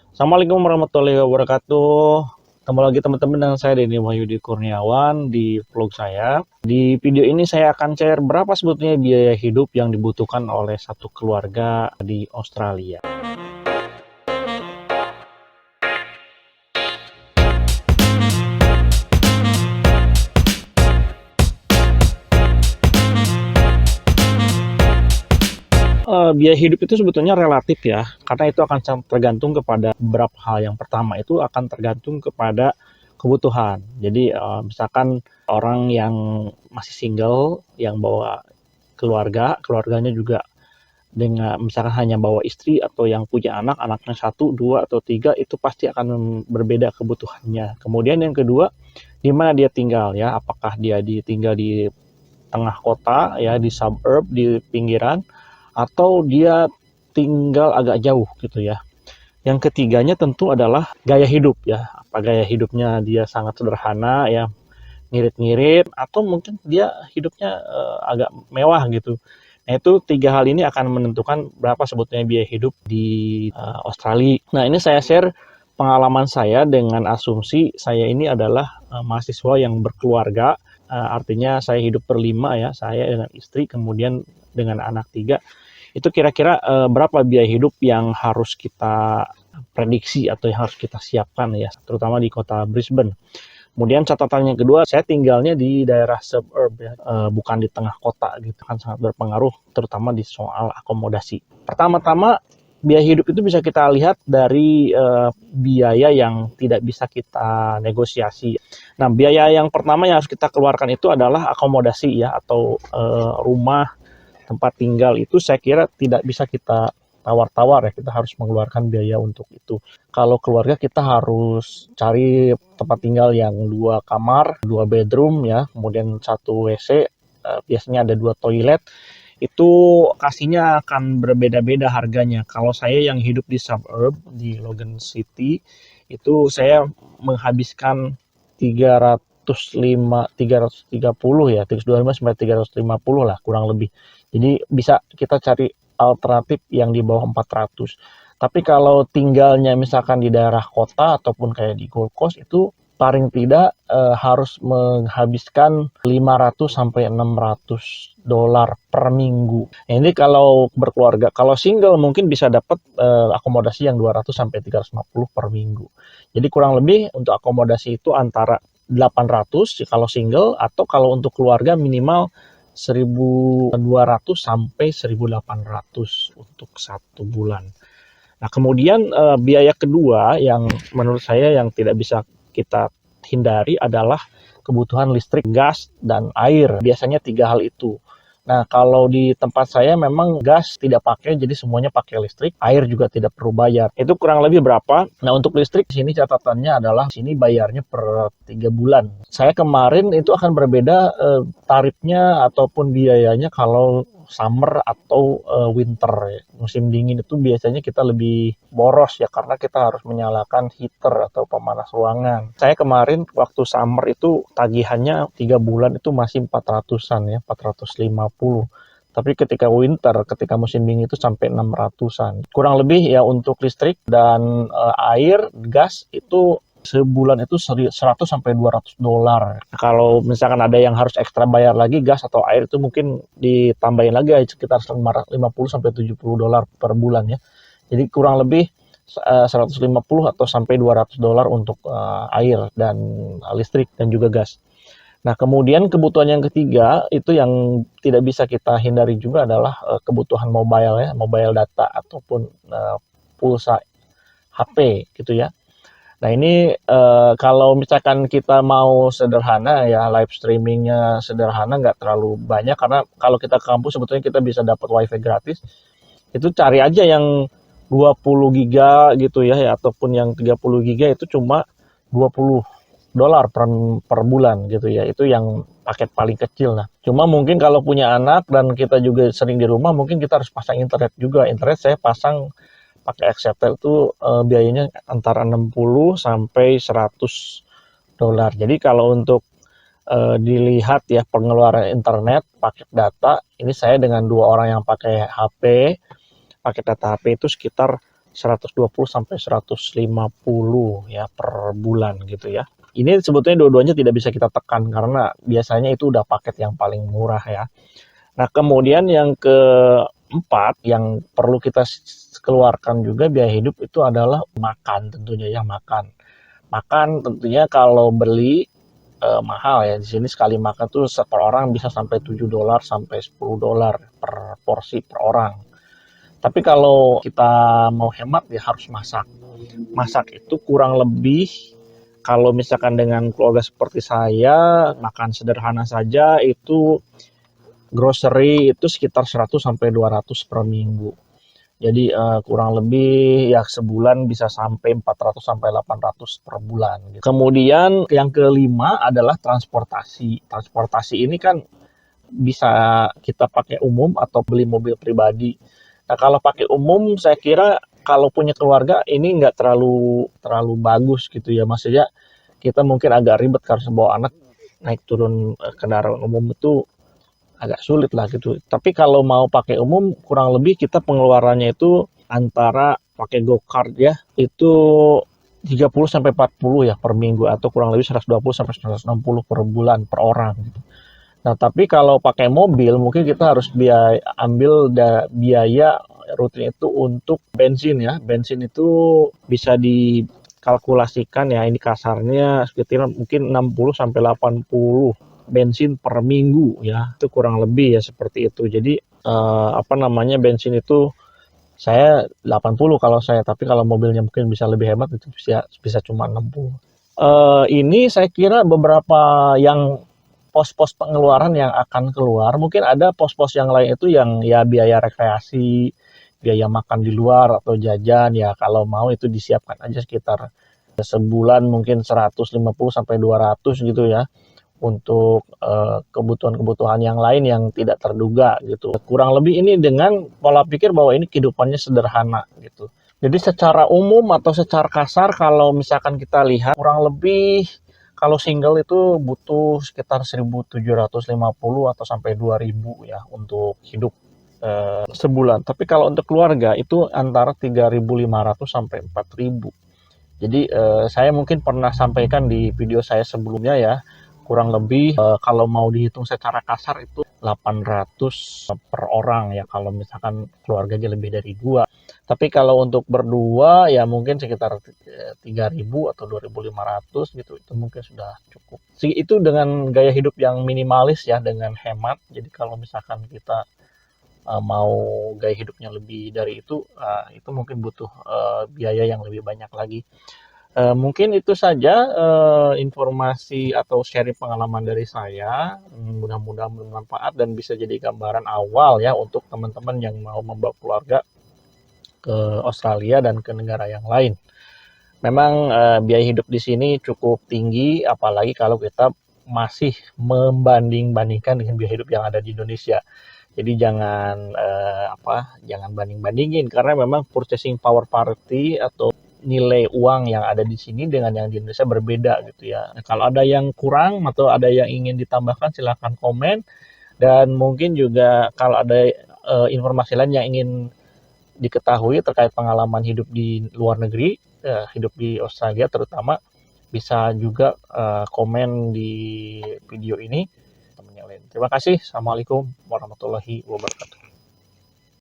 Assalamualaikum warahmatullahi wabarakatuh. Ketemu lagi teman-teman dengan saya Denny Wahyudi Kurniawan di vlog saya. Di video ini saya akan share berapa sebetulnya biaya hidup yang dibutuhkan oleh satu keluarga di Australia. Biaya hidup itu sebetulnya relatif ya, karena itu akan sangat tergantung kepada beberapa hal. Yang pertama itu akan tergantung kepada kebutuhan. Jadi misalkan orang yang masih single, yang bawa keluarganya juga dengan misalkan hanya bawa istri atau yang punya anak, anaknya satu, dua atau tiga, itu pasti akan berbeda kebutuhannya. Kemudian yang kedua, di mana dia tinggal ya, apakah dia tinggal di tengah kota ya, di suburb, di pinggiran, atau dia tinggal agak jauh gitu ya. Yang ketiganya tentu adalah gaya hidup ya. Apa gaya hidupnya dia sangat sederhana ya, ngirit-ngirit, atau mungkin dia hidupnya agak mewah gitu. Nah, itu tiga hal ini akan menentukan berapa sebetulnya biaya hidup di Australia. Nah, ini saya share pengalaman saya dengan asumsi saya ini adalah mahasiswa yang berkeluarga. Artinya saya hidup berlima ya, saya dengan istri, kemudian dengan anak tiga. Itu kira-kira berapa biaya hidup yang harus kita prediksi atau yang harus kita siapkan ya, terutama di kota Brisbane. Kemudian catatan yang kedua, saya tinggalnya di daerah suburb ya, bukan di tengah kota gitu, kan sangat berpengaruh terutama di soal akomodasi. Pertama-tama, biaya hidup itu bisa kita lihat dari biaya yang tidak bisa kita negosiasi. Nah, biaya yang pertama yang harus kita keluarkan itu adalah akomodasi ya, atau rumah tempat tinggal. Itu saya kira tidak bisa kita tawar-tawar ya, kita harus mengeluarkan biaya untuk itu. Kalau keluarga kita harus cari tempat tinggal yang 2 kamar, 2 bedroom ya, kemudian 1 WC, biasanya ada 2 toilet. Itu kasihnya akan berbeda-beda harganya. Kalau saya yang hidup di suburb di Logan City, itu saya menghabiskan 330 ya, 325 sampai 350 lah kurang lebih. Jadi bisa kita cari alternatif yang di bawah 400. Tapi kalau tinggalnya misalkan di daerah kota ataupun kayak di Gold Coast, itu paling tidak harus menghabiskan 500 sampai 600 dolar per minggu. Nah, ini kalau berkeluarga. Kalau single mungkin bisa dapat akomodasi yang 200 sampai 350 per minggu. Jadi kurang lebih untuk akomodasi itu antara 800 kalau single, atau kalau untuk keluarga minimal 1.200 sampai 1.800 untuk 1 bulan. Nah, kemudian biaya kedua yang menurut saya yang tidak bisa kita hindari adalah kebutuhan listrik, gas, dan air. Biasanya tiga hal itu. Nah, kalau di tempat saya memang gas tidak pakai, jadi semuanya pakai listrik. Air juga tidak perlu bayar. Itu kurang lebih berapa? Nah, untuk listrik di sini catatannya adalah sini bayarnya per 3 bulan. Saya kemarin itu akan berbeda tarifnya ataupun biayanya kalau summer atau winter ya. Musim dingin itu biasanya kita lebih boros ya, karena kita harus menyalakan heater atau pemanas ruangan. Saya kemarin waktu summer itu tagihannya 3 bulan itu masih 400-an ya, 450. Tapi ketika winter, ketika musim dingin itu sampai 600-an. Kurang lebih ya untuk listrik dan air, gas itu sebulan itu 100 sampai 200 dolar. Kalau misalkan ada yang harus ekstra bayar lagi gas atau air, itu mungkin ditambahin lagi sekitar 50 sampai 70 dolar per bulan ya. Jadi kurang lebih 150 atau sampai 200 dolar untuk air dan listrik dan juga gas. Nah, kemudian kebutuhan yang ketiga itu yang tidak bisa kita hindari juga adalah kebutuhan mobile ya, mobile data ataupun pulsa HP gitu ya. Nah, ini kalau misalkan kita mau sederhana ya, live streamingnya sederhana, nggak terlalu banyak, karena kalau kita ke kampus sebetulnya kita bisa dapat wifi gratis. Itu cari aja yang 20 giga gitu ya, ataupun yang 30 giga itu cuma 20 dolar per bulan gitu ya. Itu yang paket paling kecil. Nah, cuma mungkin kalau punya anak dan kita juga sering di rumah, mungkin kita harus pasang internet juga. Internet saya pasang pakai Exetel itu biayanya antara 60 sampai 100 dolar. Jadi kalau untuk dilihat ya pengeluaran internet, paket data, ini saya dengan 2 orang yang pakai HP, paket data HP itu sekitar 120 sampai 150 ya per bulan gitu ya. Ini sebetulnya dua-duanya tidak bisa kita tekan karena biasanya itu udah paket yang paling murah ya. Nah, kemudian yang keempat yang perlu kita keluarkan juga biaya hidup itu adalah makan tentunya ya, makan. Makan tentunya kalau beli mahal ya. Di sini sekali makan tuh per orang bisa sampai $7 sampai $10 per porsi per orang. Tapi kalau kita mau hemat ya harus masak. Masak itu kurang lebih kalau misalkan dengan keluarga seperti saya, makan sederhana saja itu grocery itu sekitar 100 sampai 200 per minggu. Jadi kurang lebih ya sebulan bisa sampai 400 sampai 800 per bulan gitu. Kemudian yang kelima adalah transportasi. Transportasi ini kan bisa kita pakai umum atau beli mobil pribadi. Nah, kalau pakai umum saya kira kalau punya keluarga ini nggak terlalu bagus gitu ya. Maksudnya kita mungkin agak ribet karena bawa anak naik turun kendaraan umum itu agak sulit lah gitu. Tapi kalau mau pakai umum kurang lebih kita pengeluarannya itu antara pakai GoCard ya itu 30 sampai 40 ya per minggu atau kurang lebih 120 sampai 160 per bulan per orang gitu. Nah, tapi kalau pakai mobil mungkin kita harus ambil biaya rutin itu untuk bensin ya. Bensin itu bisa dikalkulasikan ya, ini kasarnya sekitar mungkin 60 sampai 80 bensin per minggu ya. Itu kurang lebih ya seperti itu. Jadi bensin itu saya 80 kalau saya, tapi kalau mobilnya mungkin bisa lebih hemat itu bisa cuma 60. Ini saya kira beberapa yang pos-pos pengeluaran yang akan keluar. Mungkin ada pos-pos yang lain itu yang ya biaya rekreasi, biaya makan di luar atau jajan ya kalau mau itu disiapkan aja sekitar sebulan mungkin 150 sampai 200 gitu ya untuk kebutuhan-kebutuhan yang lain yang tidak terduga gitu. Kurang lebih ini dengan pola pikir bahwa ini kehidupannya sederhana gitu. Jadi secara umum atau secara kasar kalau misalkan kita lihat kurang lebih kalau single itu butuh sekitar 1.750 atau sampai 2.000 ya untuk hidup sebulan. Tapi kalau untuk keluarga itu antara 3.500 sampai 4.000. Jadi saya mungkin pernah sampaikan di video saya sebelumnya ya, kurang lebih kalau mau dihitung secara kasar itu 800 per orang ya kalau misalkan keluarganya lebih dari 2. Tapi kalau untuk berdua ya mungkin sekitar 3.000 atau 2.500 gitu, itu mungkin sudah cukup. Itu dengan gaya hidup yang minimalis ya, dengan hemat. Jadi kalau misalkan kita mau gaya hidupnya lebih dari itu mungkin butuh biaya yang lebih banyak lagi. Mungkin itu saja informasi atau sharing pengalaman dari saya. Mudah-mudahan bermanfaat dan bisa jadi gambaran awal ya untuk teman-teman yang mau membawa keluarga ke Australia dan ke negara yang lain. Memang biaya hidup di sini cukup tinggi, apalagi kalau kita masih membanding-bandingkan dengan biaya hidup yang ada di Indonesia. Jadi jangan banding-bandingin karena memang purchasing power parity atau nilai uang yang ada di sini dengan yang di Indonesia berbeda gitu ya. Nah, kalau ada yang kurang atau ada yang ingin ditambahkan silahkan komen, dan mungkin juga kalau ada informasi lain yang ingin diketahui terkait pengalaman hidup di luar negeri, hidup di Australia terutama, bisa juga komen di video ini. Terima kasih. Assalamualaikum warahmatullahi wabarakatuh.